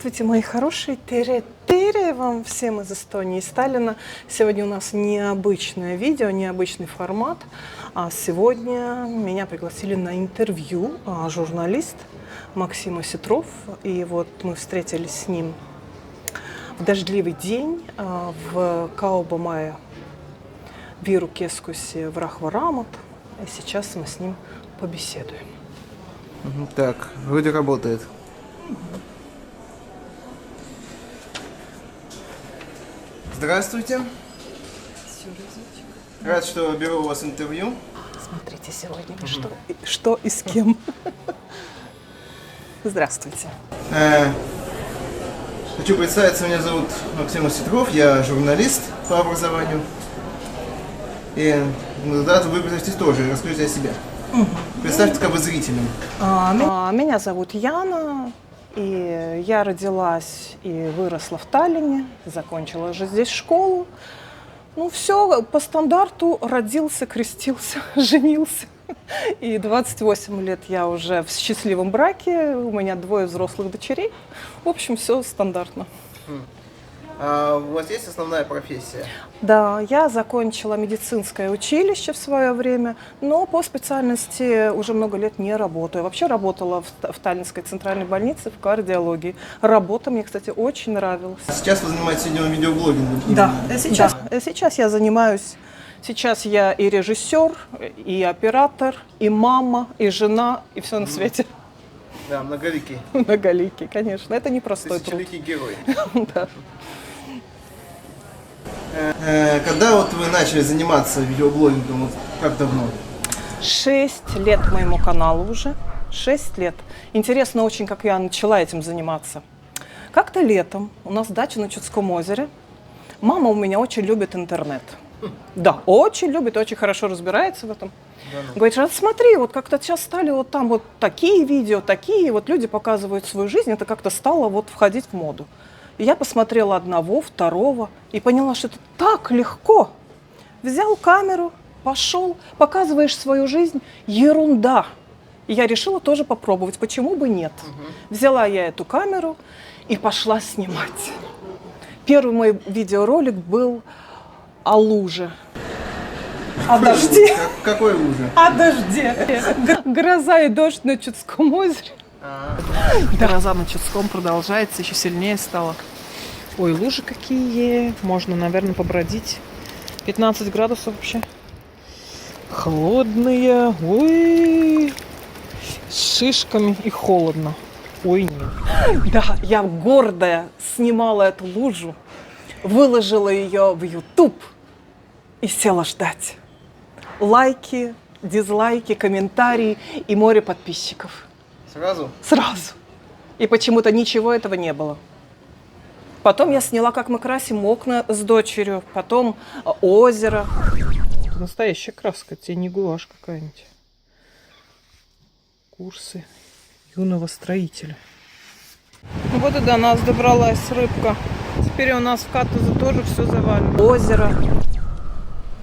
Здравствуйте, мои хорошие тире-тире вам всем из Эстонии и Сталина. Сегодня у нас необычное видео, необычный формат. Сегодня меня пригласили на интервью журналист Максим Осетров. И вот мы встретились с ним в дождливый день в Kaubamaja Viru-Keskusi в Рахварамот. И сейчас мы с ним побеседуем. Так, вроде работает. Здравствуйте. Рад, что беру у вас интервью. Смотрите сегодня, что и с кем. Здравствуйте. Хочу представиться, меня зовут Максим Осетров, я журналист по образованию. И да, вы представьтесь тоже, расскажите о себе. Представьте как бы зрителям. Меня зовут Яна, и я родилась и выросла в Таллине, закончила же здесь школу. Ну все, по стандарту родился, крестился, женился. И 28 лет я уже в счастливом браке, у меня 2 взрослых дочерей. В общем, все стандартно. А у вас есть основная профессия? Да, я закончила медицинское училище в свое время, но по специальности уже много лет не работаю. Вообще работала в Таллинской центральной больнице в кардиологии. Работа мне, кстати, очень нравилась. Сейчас вы занимаетесь видеоблогингом? Да, сейчас я занимаюсь. Сейчас я и режиссер, и оператор, и мама, и жена, и все на свете. Да, многоликий. Многоликий, конечно. Это непростой труд. Тысячеликий герой. Да. Когда вот вы начали заниматься видеоблогингом, вот как давно? 6 лет моему каналу уже. 6 лет. Интересно очень, как я начала этим заниматься. Как-то летом у нас дача на Чудском озере. Мама у меня очень любит интернет. Да, очень любит, очень хорошо разбирается в этом. Говорит, смотри, вот как-то сейчас стали вот там вот такие видео, такие, вот люди показывают свою жизнь, это как-то стало вот входить в моду. И я посмотрела одного, второго и поняла, что это так легко. Взял камеру, пошел, показываешь свою жизнь, ерунда. И я решила тоже попробовать, почему бы нет. Взяла я эту камеру и пошла снимать. Первый мой видеоролик был о луже. О дожде. Какой луже? О дожде. Гроза и дождь на Чудском озере. Гроза на Чудском продолжается, еще сильнее стало. Ой, лужи какие. Можно, наверное, побродить. 15 градусов вообще. Холодные. Ой. С шишками и холодно. Ой, нет. Да, я гордая снимала эту лужу, выложила ее в YouTube и села ждать. Лайки, дизлайки, комментарии и море подписчиков. Сразу? Сразу. И почему-то ничего этого не было. Потом я сняла, как мы красим окна с дочерью, потом озеро. Это настоящая краска, это не гуашь какая-нибудь. Курсы юного строителя. Вот и до нас добралась рыбка. Теперь у нас в Катузе тоже все завалено. Озеро.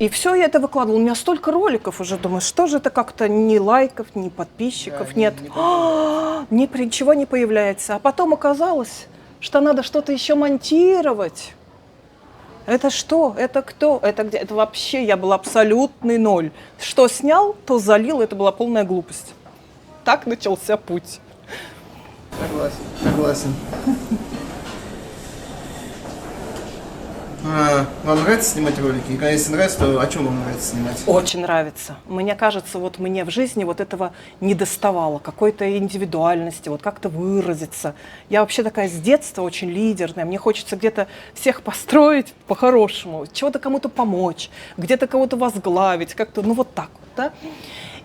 И все я это выкладывала. У меня столько роликов уже. Думаю, что же это как-то ни лайков, ни подписчиков, да, нет. Ничего не появляется. А потом оказалось, что надо что-то еще монтировать. Это что? Это кто? Это где? Это вообще я была абсолютный ноль. Что снял, то залил. Это была полная глупость. Так начался путь. Согласен. Вам нравится снимать ролики? И если нравится, то о чем вам нравится снимать? Очень нравится. Мне кажется, вот мне в жизни вот этого не доставало, какой-то индивидуальности, вот как-то выразиться. Я вообще такая с детства очень лидерная. Мне хочется где-то всех построить по-хорошему, чего-то кому-то помочь, где-то кого-то возглавить, как-то, ну вот так вот, да?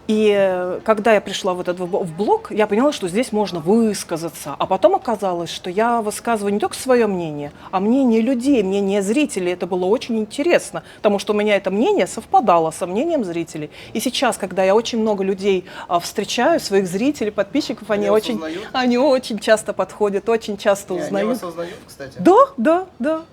И когда я пришла в блог, я поняла, что здесь можно высказаться. А потом оказалось, что я высказываю не только свое мнение, а мнение людей, мнение зрителей. Это было очень интересно, потому что у меня это мнение совпадало со мнением зрителей. И сейчас, когда я очень много людей встречаю, своих зрителей, подписчиков, они очень часто подходят, очень часто узнают. Они вас узнают, кстати? Да,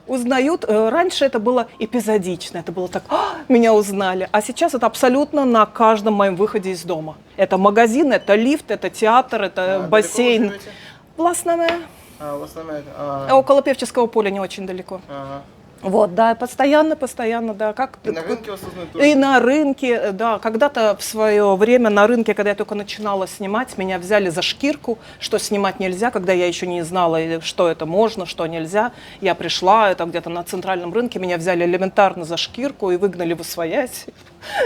узнают. Раньше это было эпизодично, это было так, меня узнали. А сейчас это абсолютно на каждом моем выходе из дома. Это магазин, это лифт, это театр, это бассейн. Далеко вы живете? Власнове. в основном... Около Певческого поля, не очень далеко. Ага. Вот, да, постоянно, да. Как И на рынке вас узнают тоже? И на рынке, да. Когда-то в свое время на рынке, когда я только начинала снимать, меня взяли за шкирку, что снимать нельзя, когда я еще не знала, что это можно, что нельзя. Я пришла, это где-то на центральном рынке, меня взяли элементарно за шкирку и выгнали восвоясь.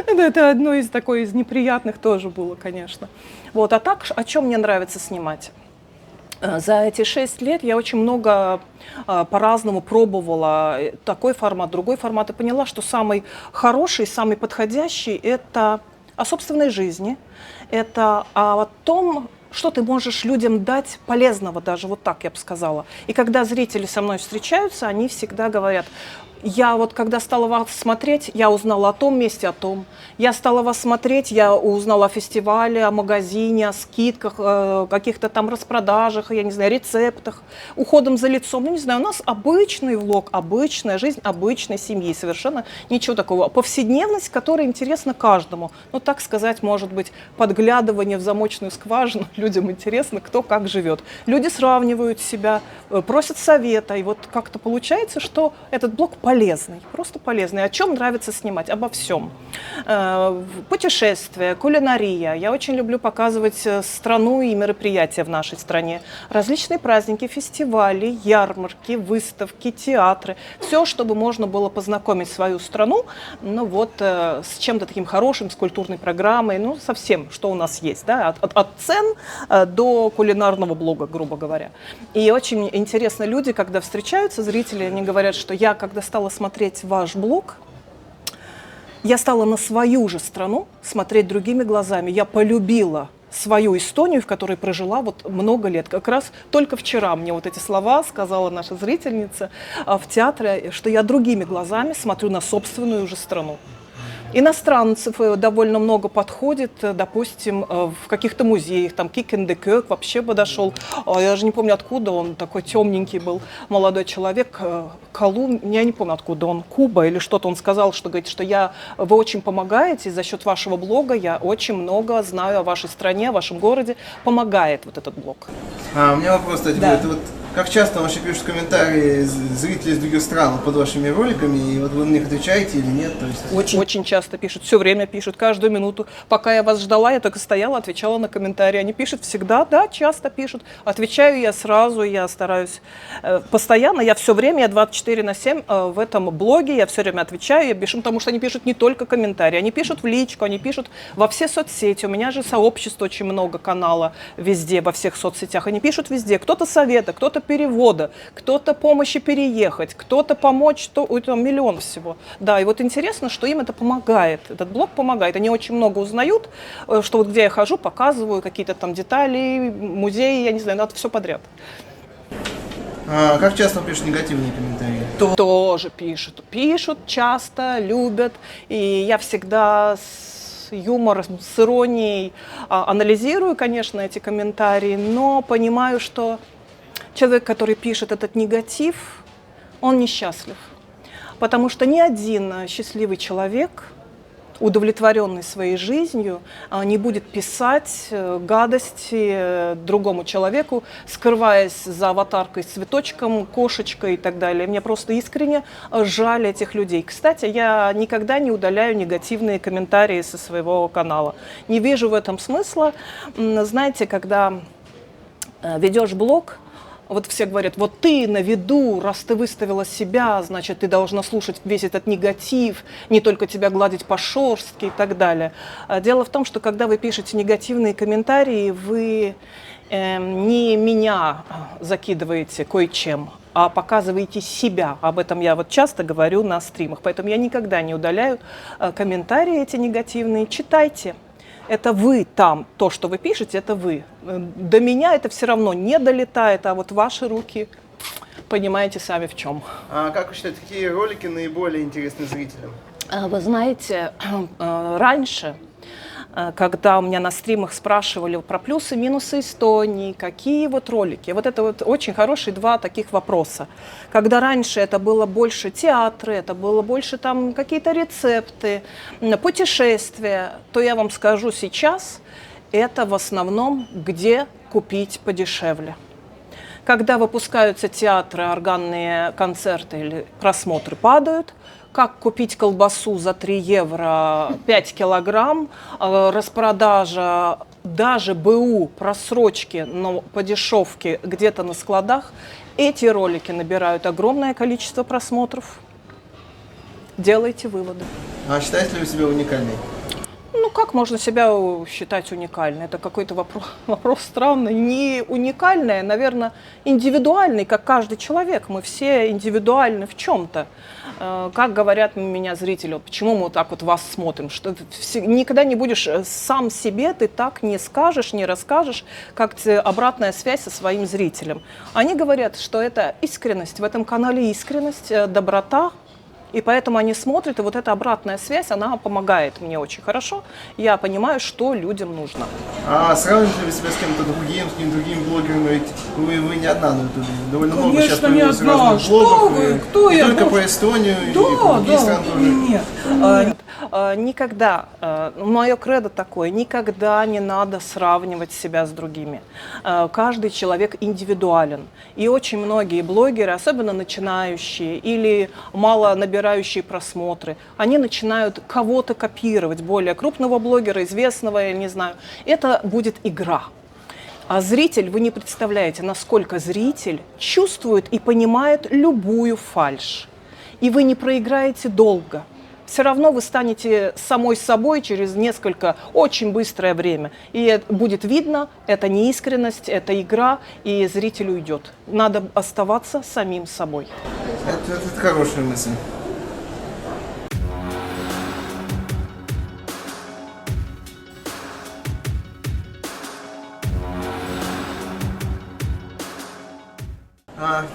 Это одно из неприятных тоже было, конечно. Вот, а так, о чем мне нравится снимать? За эти 6 лет я очень много по-разному пробовала такой формат, другой формат, и поняла, что самый хороший, самый подходящий – это о собственной жизни, это о том, что ты можешь людям дать полезного, даже вот так я бы сказала. И когда зрители со мной встречаются, они всегда говорят: я вот когда стала вас смотреть, я узнала о том месте, о том. Я стала вас смотреть, я узнала о фестивале, о магазине, о скидках, каких-то там распродажах, я не знаю, рецептах, уходом за лицом. Ну, не знаю, у нас обычный влог, обычная жизнь обычной семьи, совершенно ничего такого. Повседневность, которая интересна каждому. Ну, так сказать, может быть, подглядывание в замочную скважину. Людям интересно, кто как живет. Люди сравнивают себя, просят совета, и вот как-то получается, что этот блог полезный, просто полезный. О чем нравится снимать? Обо всем. Путешествия, кулинария. Я очень люблю показывать страну и мероприятия в нашей стране. Различные праздники, фестивали, ярмарки, выставки, театры. Все, чтобы можно было познакомить свою страну, ну вот, с чем-то таким хорошим, с культурной программой, ну, со всем, что у нас есть, да, от цен до кулинарного блога, грубо говоря. И очень интересно, люди, когда встречаются, зрители, они говорят, что я, когда стала смотреть ваш блог, я стала на свою же страну смотреть другими глазами. Я полюбила свою Эстонию, в которой прожила вот много лет. Как раз только вчера мне вот эти слова сказала наша зрительница в театре, что я другими глазами смотрю на собственную уже страну. Иностранцев довольно много подходит, допустим, в каких-то музеях, там Кикен де Кёк вообще подошел, я же не помню, откуда он, такой темненький был молодой человек, Колумб, я не помню, откуда он, Куба или что-то, он сказал, что, говорит, что вы очень помогаете, за счет вашего блога я очень много знаю о вашей стране, о вашем городе, помогает вот этот блог. У меня вопрос, кстати, Да. будет, вот как часто вообще пишут комментарии зрители из других стран под вашими роликами, и вот вы на них отвечаете или нет? То есть... Очень часто пишут, все время пишут, каждую минуту. Пока я вас ждала, я только стояла, отвечала на комментарии. Они пишут всегда, да, часто пишут. Отвечаю я сразу, я стараюсь постоянно, я все время, я 24/7 в этом блоге, я все время отвечаю, я пишу, потому что они пишут не только комментарии, они пишут в личку, они пишут во все соцсети. У меня же сообщество очень много, канала везде, во всех соцсетях. Они пишут везде, кто-то совета, кто-то перевода, кто-то помощи переехать, кто-то помочь, там миллион всего. Да, и вот интересно, что им это помогает, этот блог помогает. Они очень много узнают, что вот где я хожу, показываю какие-то там детали, музеи, я не знаю, надо все подряд. Как часто вам пишут негативные комментарии? Тоже пишут часто, любят, и я всегда с юмором, с иронией анализирую, конечно, эти комментарии, но понимаю, что человек, который пишет этот негатив, он несчастлив. Потому что ни один счастливый человек, удовлетворенный своей жизнью, не будет писать гадости другому человеку, скрываясь за аватаркой с цветочком, кошечкой и так далее. Мне просто искренне жаль этих людей. Кстати, я никогда не удаляю негативные комментарии со своего канала. Не вижу в этом смысла. Знаете, когда ведешь блог, вот все говорят, вот ты на виду, раз ты выставила себя, значит, ты должна слушать весь этот негатив, не только тебя гладить по шерстке и так далее. Дело в том, что когда вы пишете негативные комментарии, вы не меня закидываете кое-чем, а показываете себя. Об этом я вот часто говорю на стримах. Поэтому я никогда не удаляю комментарии эти негативные. Читайте. Это вы там, то, что вы пишете, это вы. До меня это все равно не долетает, а вот ваши руки, понимаете сами в чем. А как вы считаете, какие ролики наиболее интересны зрителям? Вы знаете, раньше, когда у меня на стримах спрашивали про плюсы и минусы Эстонии, какие вот ролики, вот это вот очень хорошие два таких вопроса. Когда раньше это было больше театры, это было больше там какие-то рецепты, путешествия, то я вам скажу сейчас, это в основном где купить подешевле. Когда выпускаются театры, органные концерты или просмотры падают. Как купить колбасу за 3 евро 5 килограмм, распродажа, даже БУ, просрочки, но по дешевке где-то на складах. Эти ролики набирают огромное количество просмотров. Делайте выводы. А считаете ли вы себя уникальной? Ну, как можно себя считать уникальной? Это какой-то вопрос странный. Не уникальный, а, наверное, индивидуальный, как каждый человек. Мы все индивидуальны в чем-то. Как говорят меня зрители, вот почему мы вот так вот вас смотрим, что ты никогда не будешь сам себе, ты так не скажешь, не расскажешь, как обратная связь со своим зрителем. Они говорят, что это искренность, в этом канале искренность, доброта. И поэтому они смотрят, и вот эта обратная связь, она помогает мне очень хорошо. Я понимаю, что людям нужно. А сравниваете ли вы себя с кем-то другим, с какими-то другими блогерами? Ведь вы не одна на ютубе. Довольно много сейчас Конечно, не появилось одна. разных Что блогов. вы? Кто не я? только Ну, про Эстонию, и Да, про другие страны тоже. Нет, никогда, мое кредо такое, никогда не надо сравнивать себя с другими. Каждый человек индивидуален. И очень многие блогеры, особенно начинающие или мало набирающие просмотры, они начинают кого-то копировать, более крупного блогера, известного, я не знаю. Это будет игра. А зритель, вы не представляете, насколько зритель чувствует и понимает любую фальшь. И вы не проиграете долго. Все равно вы станете самой собой через несколько очень быстрое время. И будет видно, это не искренность, это игра, и зритель уйдет. Надо оставаться самим собой. Это хорошая мысль.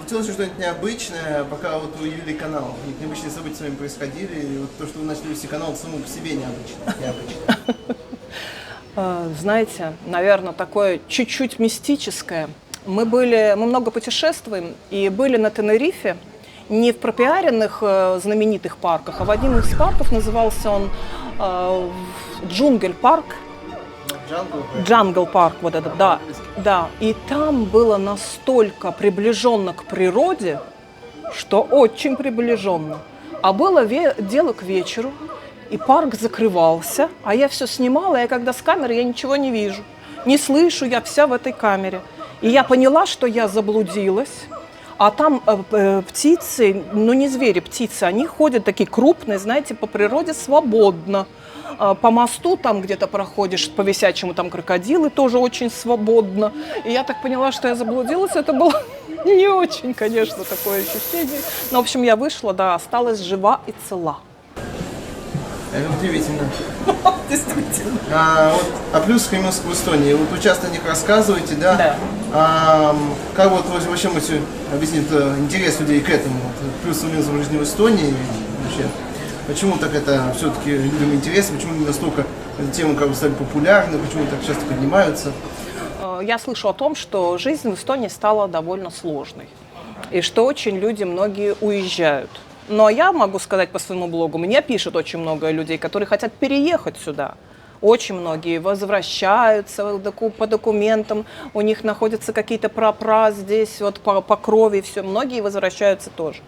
Хотелось что-нибудь необычное, пока вот вы вели канал. Необычные события с вами происходили, и вот то, что вы начали вести канал, само по себе необычно. Знаете, наверное, такое чуть-чуть мистическое. Мы много путешествуем и были на Тенерифе, не в пропиаренных знаменитых парках, а в один из парков, назывался он Джунгель-парк. Джангл парк, вот этот, да, да. И там было настолько приближенно к природе, что очень приближенно. А было дело к вечеру, и парк закрывался, а я все снимала, и когда с камеры я ничего не вижу, не слышу, я вся в этой камере. И я поняла, что я заблудилась. А там птицы, ну не звери, птицы, они ходят такие крупные, знаете, по природе свободно. По мосту там где-то проходишь, по висячему там крокодилы тоже очень свободно. И я так поняла, что я заблудилась. Это было не очень, конечно, такое ощущение. Но, в общем, я вышла, да, осталась жива и цела. Это удивительно. Действительно. О плюсах и минусах в Эстонии. Вот вы часто о них рассказываете, да? Да. Как вот вообще можете объяснить интерес людей к этому? Вот, плюсы и минусы в жизни в Эстонии вообще? Почему так это все-таки людям интересно? Почему настолько эта тема как бы стали популярны? Почему так часто поднимаются? Я слышу о том, что жизнь в Эстонии стала довольно сложной. И что очень многие уезжают. Но я могу сказать по своему блогу, мне пишет очень много людей, которые хотят переехать сюда. Очень многие возвращаются по документам, у них находятся какие-то прапра здесь, вот по крови, все. Многие возвращаются тоже.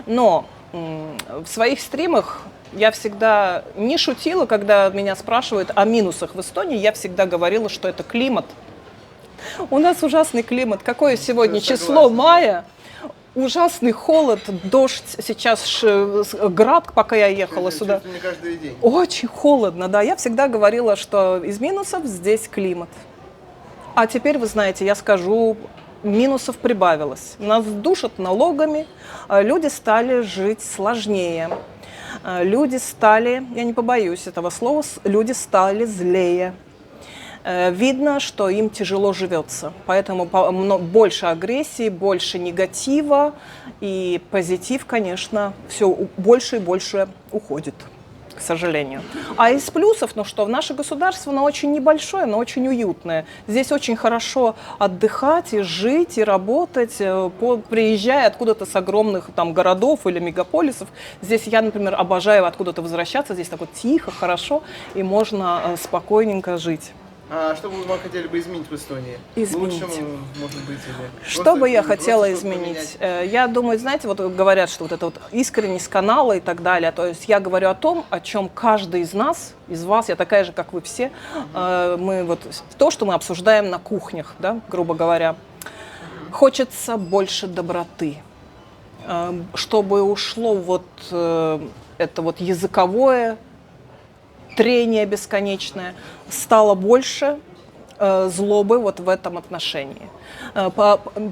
Но в своих стримах я всегда не шутила, когда меня спрашивают о минусах в Эстонии, я всегда говорила, что это климат. У нас ужасный климат. Какое сегодня число? Мая? Ужасный холод, дождь, сейчас град, пока я ехала сюда. Не каждый день. Очень холодно, да. Я всегда говорила, что из минусов здесь климат. А теперь, вы знаете, я скажу, минусов прибавилось. Нас душат налогами, люди стали жить сложнее. Люди стали, я не побоюсь этого слова, люди стали злее. Видно, что им тяжело живется, поэтому больше агрессии, больше негатива, и позитив, конечно, все больше и больше уходит, к сожалению. А из плюсов, ну что, наше государство, оно очень небольшое, но очень уютное. Здесь очень хорошо отдыхать и жить, и работать, приезжая откуда-то с огромных там городов или мегаполисов. Здесь я, например, обожаю откуда-то возвращаться, здесь так вот тихо, хорошо, и можно спокойненько жить. А что бы вы хотели бы изменить в Эстонии? Изменить. Лучшему, может быть, или... Что просто- бы я или просто хотела что-то изменить? поменять? Я думаю, знаете, вот говорят, что вот это вот искренность канала и так далее. То есть я говорю о том, о чем каждый из нас, из вас, я такая же, как вы все, мы вот то, что мы обсуждаем на кухнях, да, грубо говоря. Хочется больше доброты, чтобы ушло вот это вот языковое трение бесконечное, стало больше злобы вот в этом отношении,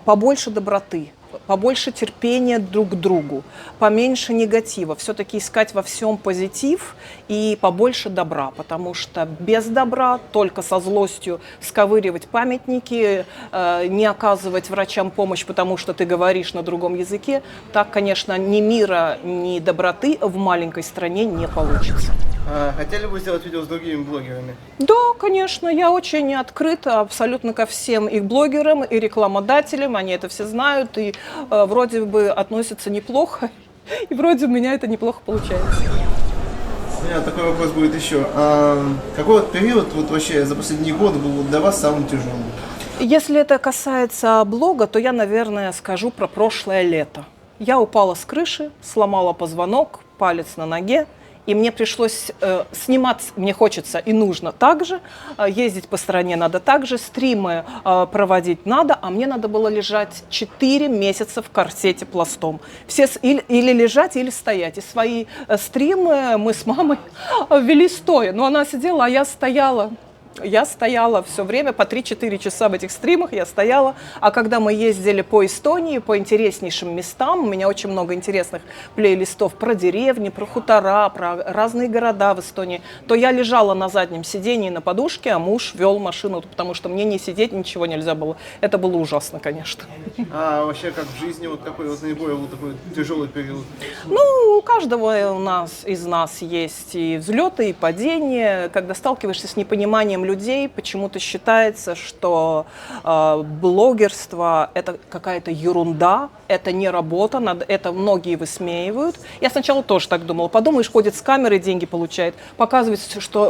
побольше доброты, побольше терпения друг к другу, поменьше негатива, все-таки искать во всем позитив и побольше добра, потому что без добра, только со злостью сковыривать памятники, не оказывать врачам помощь, потому что ты говоришь на другом языке, так, конечно, ни мира, ни доброты в маленькой стране не получится. Хотели бы сделать видео с другими блогерами? Да, конечно, я очень открыта абсолютно ко всем и блогерам, и рекламодателям, они это все знают, и вроде бы относятся неплохо, и вроде у меня это неплохо получается. У меня такой вопрос будет еще. Какой вот период вот вообще за последние годы был для вас самым тяжелым? Если это касается блога, то я, наверное, скажу про прошлое лето. Я упала с крыши, сломала позвонок, палец на ноге, и мне пришлось сниматься, мне хочется и нужно также, ездить по стране надо также, стримы проводить надо, а мне надо было лежать 4 месяца в корсете пластом. Все или лежать, или стоять. И свои стримы мы с мамой вели стоя. Но она сидела, а я стояла. Я стояла все время, по 3-4 часа в этих стримах я стояла. А когда мы ездили по Эстонии, по интереснейшим местам, у меня очень много интересных плейлистов про деревни, про хутора, про разные города в Эстонии, то я лежала на заднем сидении на подушке, а муж вел машину, потому что мне не сидеть ничего нельзя было. Это было ужасно, конечно. А вообще как в жизни, вот какой вот наиболее был такой тяжелый период? Ну, у каждого из нас есть и взлеты, и падения. Когда сталкиваешься с непониманием людей, почему-то считается, что блогерство – это какая-то ерунда, это не работа, это многие высмеивают. Я сначала тоже так думала. Подумаешь, ходит с камерой, деньги получает, показывает,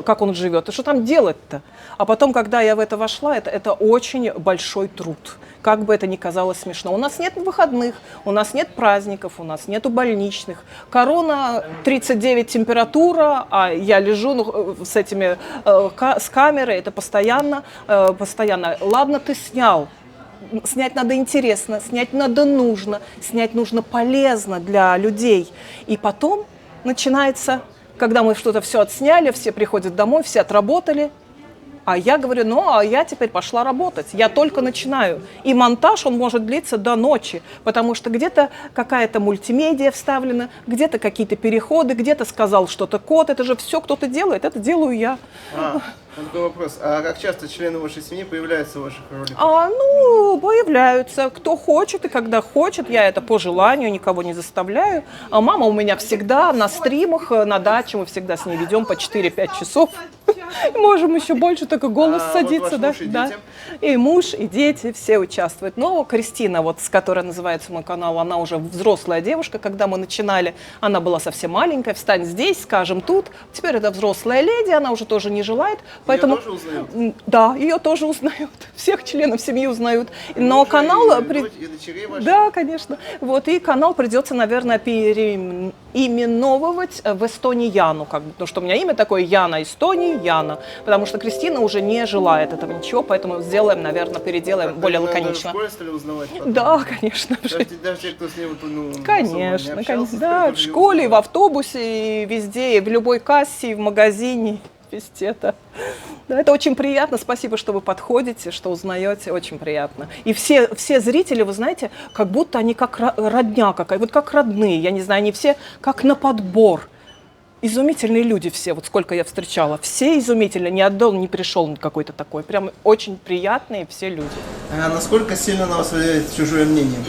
как он живет. И что там делать-то? А потом, когда я в это вошла, это очень большой труд. Как бы это ни казалось смешно. У нас нет выходных, у нас нет праздников, у нас нету больничных. Корона, 39 температура, а я лежу с этими, с камерой, это постоянно. Ладно, ты снял. Снять надо интересно, снять надо нужно, снять нужно полезно для людей. И потом начинается, когда мы что-то все отсняли, все приходят домой, все отработали. А я говорю, а я теперь пошла работать, я только начинаю. И монтаж, он может длиться до ночи, потому что где-то какая-то мультимедиа вставлена, где-то какие-то переходы, где-то сказал что-то код, это же все кто-то делает, это делаю я. Такой вопрос, а как часто члены вашей семьи появляются в ваших роликах? Появляются, кто хочет и когда хочет, я это по желанию, никого не заставляю. А мама у меня всегда на стримах, на даче, мы всегда с ней ведем по 4-5 часов. Можем еще больше, только голос садится. Вот ваш муж и дети? И муж, и дети, все участвуют. Но Кристина, вот, с которой называется мой канал, она уже взрослая девушка. Когда мы начинали, она была совсем маленькая. Встань здесь, скажем тут. Теперь это взрослая леди, она уже тоже не желает. Поэтому, ее тоже узнают? Да, ее тоже узнают. Всех членов семьи узнают. Но Мужа канал... и дочерей ваших? Да, конечно. Вот, и канал придется, наверное, переименовывать в Эстонии Яну. Потому что у меня имя такое Яна Эстонии, Яна. Потому что Кристина уже не желает этого ничего, поэтому сделаем, наверное, переделаем более лаконично. В школе стали узнавать потом? Да, конечно. Даже те, кто с ней Конечно, общался, да, в школе, и в автобусе, и везде, и в любой кассе, и в магазине, везде, да. Да, это очень приятно, спасибо, что вы подходите, что узнаете, очень приятно. И все зрители, вы знаете, как будто они как родня какая, вот как родные, я не знаю, они все как на подбор. Изумительные люди все, вот сколько я встречала, все изумительные, ни один не пришел какой-то такой, прям очень приятные все люди. А насколько сильно на вас влияет чужое мнение?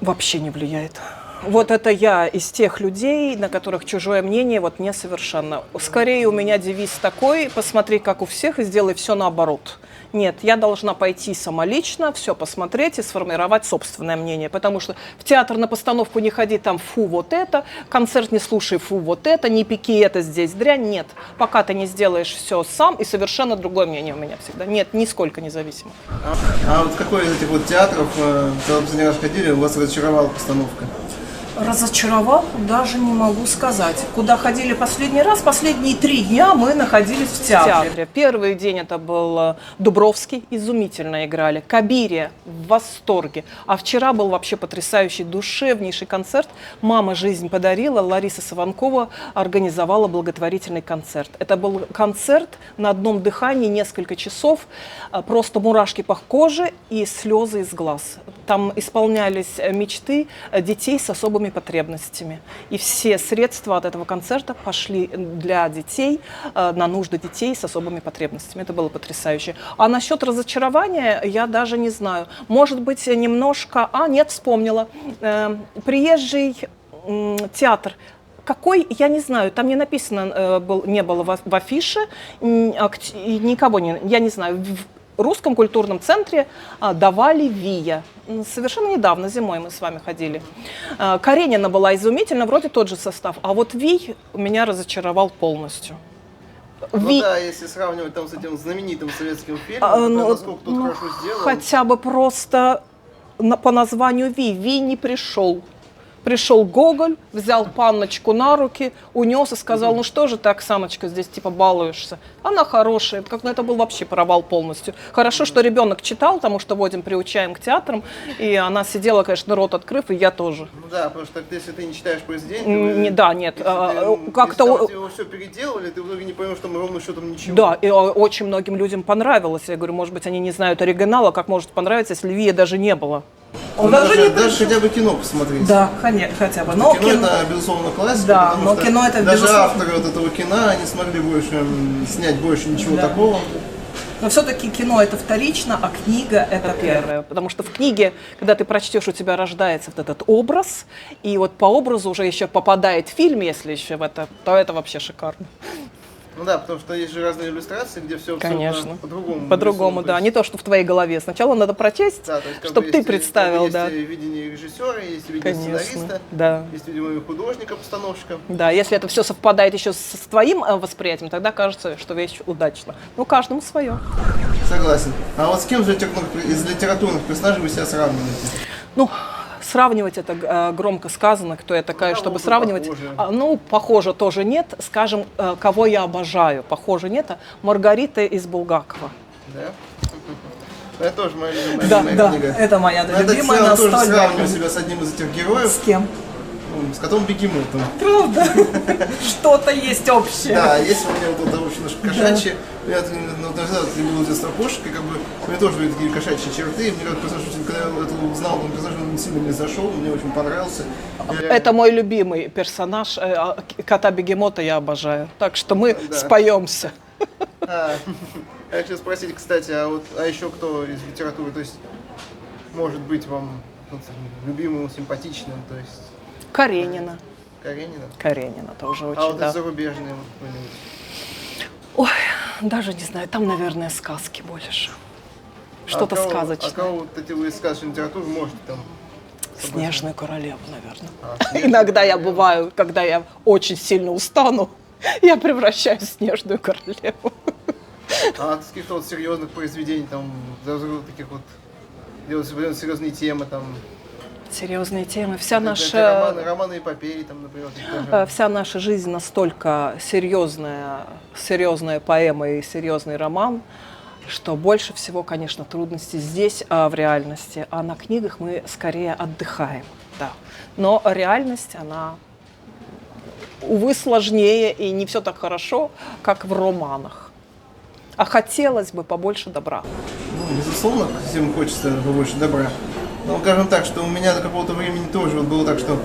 Вообще не влияет. Вот это я из тех людей, на которых чужое мнение вот не совершенно. Скорее у меня девиз такой: посмотри, как у всех, и сделай все наоборот. Нет, я должна пойти самолично, все посмотреть и сформировать собственное мнение. Потому что в театр на постановку не ходи, там фу, вот это, концерт не слушай, фу, вот это, не пеки, это здесь дрянь. Нет, пока ты не сделаешь все сам, и совершенно другое мнение у меня всегда. Нет, нисколько независимо. А вот какой из этих вот театров, когда вы последний раз ходили, вас разочаровала постановка? Разочаровал, даже не могу сказать. Куда ходили последний раз? Последние 3 дня мы находились в театре. Первый день это был Дубровский, изумительно играли. Кабирия в восторге. А вчера был вообще потрясающий, душевнейший концерт. «Мама жизнь подарила», Лариса Саванкова организовала благотворительный концерт. Это был концерт на одном дыхании, несколько часов, просто мурашки по коже и слезы из глаз. Там исполнялись мечты детей с особыми потребностями. И все средства от этого концерта пошли для детей, на нужды детей с особыми потребностями. Это было потрясающе. А насчет разочарования я даже не знаю. Может быть, немножко... нет, вспомнила. Приезжий театр. Какой, я не знаю, там не написано, не было в афише, никого не... Я не знаю, в Русском культурном центре давали ВИЯ. Совершенно недавно, зимой мы с вами ходили. Каренина была изумительна, вроде тот же состав. А вот ВИЙ меня разочаровал полностью. Ну да, если сравнивать там с этим знаменитым советским фильмом, насколько тут хорошо сделано. Хотя бы просто по названию ВИЙ. ВИЙ не пришел. Пришел Гоголь, взял панночку на руки, унес и сказал: ну что же ты, Оксаночка, здесь типа балуешься? Она хорошая. Это был вообще провал полностью. Хорошо, что ребенок читал, потому что водим, приучаем к театрам, и она сидела, конечно, рот открыв, и я тоже. Ну да, потому что если ты не читаешь произведение, нет. Как-то его все переделали, ты в итоге не поймешь, там ровно счетом ничего. Да, и очень многим людям понравилось. Я говорю, может быть, они не знают оригинала, как может понравиться, если ВИЯ даже не было. Даже хотя бы кино посмотреть. Да, хотя бы. Но кино это, безусловно, классика, да, потому но что кино это, даже безусловно... авторы вот этого кино, они смогли больше снять больше ничего такого. Но все-таки кино это вторично, а книга это первое. Потому что в книге, когда ты прочтешь, у тебя рождается вот этот образ, и вот по образу уже еще попадает фильм, если еще в это, то это вообще шикарно. Ну да, потому что есть же разные иллюстрации, где все по-другому. По-другому, да. Не то, что в твоей голове. Сначала надо прочесть, да, чтобы ты представил. Есть видение режиссера, есть видение сценариста, да. Есть видение художника, постановщика. Да, если это все совпадает еще с твоим восприятием, тогда кажется, что вещь удачна. Ну, каждому свое. Согласен. А вот с кем же из литературных персонажей вы себя сравниваете? Ну, сравнивать это громко сказано, кто я такая, чтобы сравнивать. Похоже тоже нет. Скажем, кого я обожаю. Похоже нет. Маргарита из Булгакова. Да? Это тоже моя любимая книга. Это моя любимая. Я тоже сравниваю себя с одним из этих героев. С кем? С котом Бегемотом. Правда? Что-то есть общее. Да, есть у меня вот это очень кошачье. Я любил с детства кошек, и у меня тоже были такие кошачьи черты. И мне когда я это узнал, он сильно мне зашел, мне очень понравился. Это мой любимый персонаж. Кота Бегемота я обожаю. Так что мы споемся. Я хочу спросить, кстати, а еще кто из литературы, то есть, может быть вам любимым, симпатичным, то есть... Каренина. Каренина тоже очень, А вот из зарубежные кто-нибудь? Ой, даже не знаю, там, наверное, сказки больше. Что-то сказочное. А кого вы из сказочной литературы можете там? Снежную королеву, наверное. Иногда я бываю, когда я очень сильно устану, я превращаюсь в Снежную королеву. А от каких-то серьезных произведений, там, таких делают серьезные темы, там... Серьезные темы. Вся наша... Романы эпопеи, там, например. Вся наша жизнь настолько серьезная поэма и серьезный роман, что больше всего, конечно, трудностей здесь, в реальности. А на книгах мы скорее отдыхаем. Да. Но реальность, она, увы, сложнее и не все так хорошо, как в романах. А хотелось бы побольше добра. Ну, безусловно, всем хочется побольше добра. Ну, скажем так, что у меня до какого-то времени тоже было так, что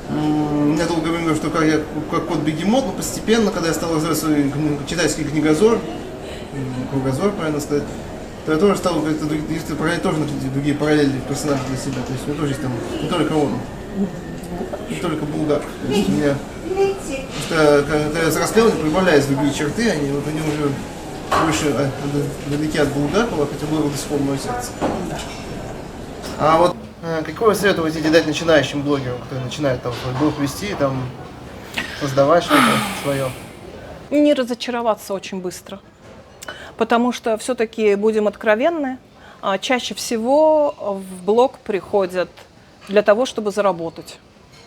у меня долгое время, что как кот Бегемот, но постепенно, когда я стал развивать свой читательский кругозор, правильно сказать, то я тоже стал тоже находить другие параллели персонажей для себя. То есть у меня тоже есть там не только он. не только булгар. То есть у меня, когда я взрослел, прибавляются другие черты, они уже больше далеки от булгакова, хотя было до сих пор мое сердце. А вот какой совет вы хотите дать начинающим блогерам, которые начинают там свой блог вести, там создавать что-то свое? Не разочароваться очень быстро. Потому что все-таки, будем откровенны, чаще всего в блог приходят для того, чтобы заработать.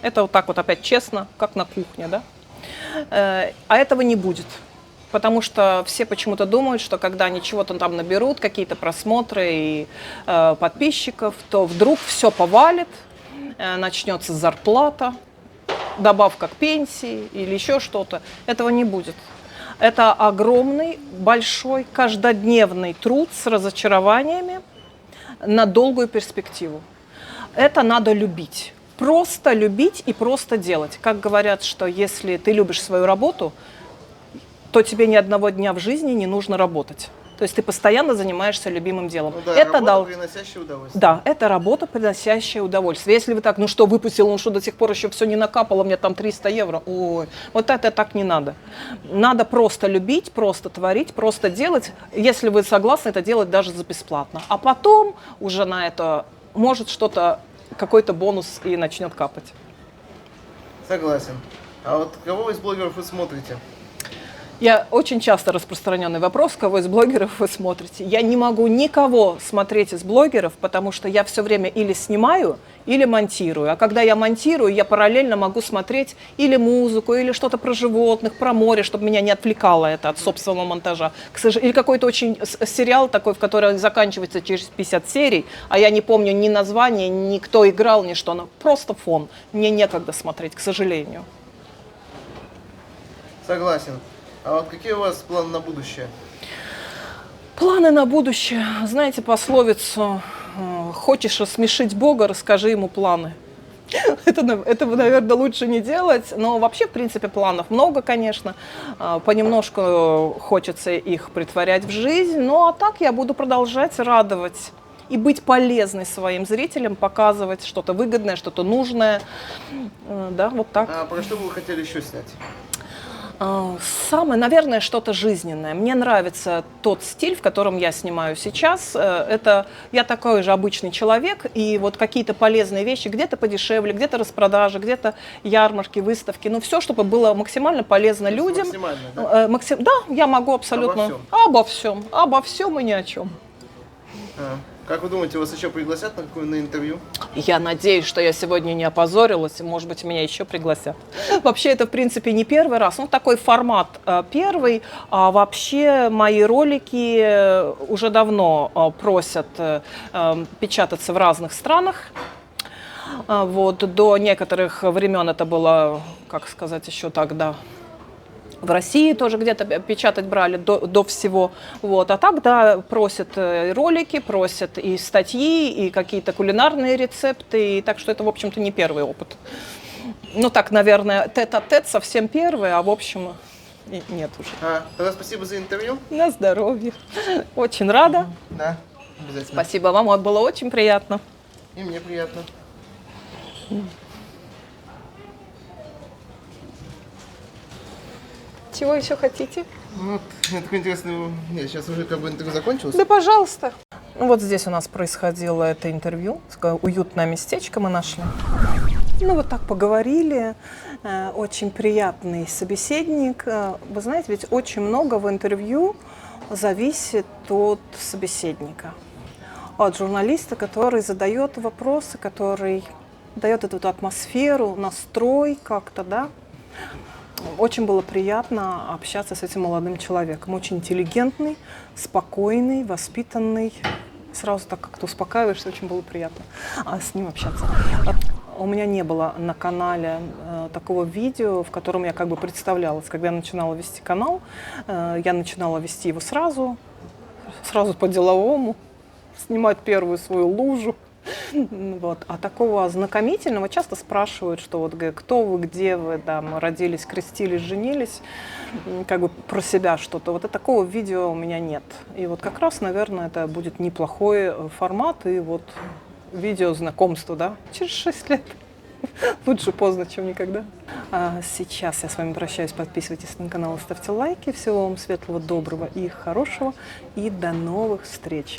Это вот так вот опять честно, как на кухне, да? А этого не будет. Потому что все почему-то думают, что когда они чего-то там наберут, какие-то просмотры и подписчиков, то вдруг все повалит, начнется зарплата, добавка к пенсии или еще что-то. Этого не будет. Это огромный, большой, каждодневный труд с разочарованиями на долгую перспективу. Это надо любить. Просто любить и просто делать. Как говорят, что если ты любишь свою работу, то тебе ни одного дня в жизни не нужно работать. То есть ты постоянно занимаешься любимым делом. Ну да, это работа, приносящая удовольствие. Да, это работа, приносящая удовольствие. Если вы так, ну что, выпустил, он что, до сих пор еще все не накапало, мне там 300 евро. Ой, вот это так не надо. Надо просто любить, просто творить, просто делать. Если вы согласны, это делать даже за бесплатно. А потом уже на это может что-то, какой-то бонус и начнет капать. Согласен. А вот кого из блогеров вы смотрите? Я очень часто распространенный вопрос, кого из блогеров вы смотрите. Я не могу никого смотреть из блогеров, потому что я все время или снимаю, или монтирую. А когда я монтирую, я параллельно могу смотреть или музыку, или что-то про животных, про море, чтобы меня не отвлекало это от собственного монтажа. Или какой-то очень сериал такой, в который заканчивается через 50 серий, а я не помню ни названия, ни кто играл, ни что. Но просто фон. Мне некогда смотреть, к сожалению. Согласен. А вот какие у вас планы на будущее? Планы на будущее. Знаете пословицу «Хочешь рассмешить Бога, расскажи ему планы». Этого, наверное, лучше не делать. Но вообще, в принципе, планов много, конечно. Понемножку хочется их претворять в жизнь. Ну, а так я буду продолжать радовать и быть полезной своим зрителям, показывать что-то выгодное, что-то нужное. Да, вот так. А про что бы вы хотели еще снять? Самое, наверное, что-то жизненное. Мне нравится тот стиль, в котором я снимаю сейчас. Это я такой же обычный человек, и вот какие-то полезные вещи, где-то подешевле, где-то распродажи, где-то ярмарки, выставки. Ну, все, чтобы было максимально полезно людям. Максимально, да? Да, я могу абсолютно обо всем и ни о чем. Как вы думаете, вас еще пригласят на интервью? Я надеюсь, что я сегодня не опозорилась, и, может быть, меня еще пригласят. Вообще, это, в принципе, не первый раз. Ну, такой формат первый. А вообще, мои ролики уже давно просят печататься в разных странах. Вот, до некоторых времен это было, как сказать, еще тогда. В России тоже где-то печатать брали до всего. Вот. А так, да, просят ролики, просят и статьи, и какие-то кулинарные рецепты. И так что это, в общем-то, не первый опыт. Ну так, наверное, тет-а-тет совсем первый, а в общем нет уже. Тогда спасибо за интервью. На здоровье. Очень рада. Да, обязательно. Спасибо вам, было очень приятно. И мне приятно. Чего еще хотите? Вот, мне такой интересный... Нет, сейчас уже как бы интервью закончилось. Да, пожалуйста. Вот здесь у нас происходило это интервью. Уютное местечко мы нашли. Ну, вот так поговорили. Очень приятный собеседник. Вы знаете, ведь очень много в интервью зависит от собеседника. От журналиста, который задает вопросы, который дает эту атмосферу, настрой как-то, да. Очень было приятно общаться с этим молодым человеком. Очень интеллигентный, спокойный, воспитанный. Сразу так как-то успокаиваешься, очень было приятно с ним общаться. У меня не было на канале такого видео, в котором я как бы представлялась. Когда я начинала вести канал, я начинала вести его сразу по-деловому, снимать первую свою лужу. Вот. А такого знакомительного часто спрашивают, что вот кто вы, где вы, да, мы родились, крестились, женились, как бы про себя что-то. Вот такого видео у меня нет. И вот как раз, наверное, это будет неплохой формат и вот видео знакомства, да, через 6 лет. Лучше поздно, чем никогда. А сейчас я с вами прощаюсь. Подписывайтесь на канал, ставьте лайки. Всего вам светлого, доброго и хорошего. И до новых встреч.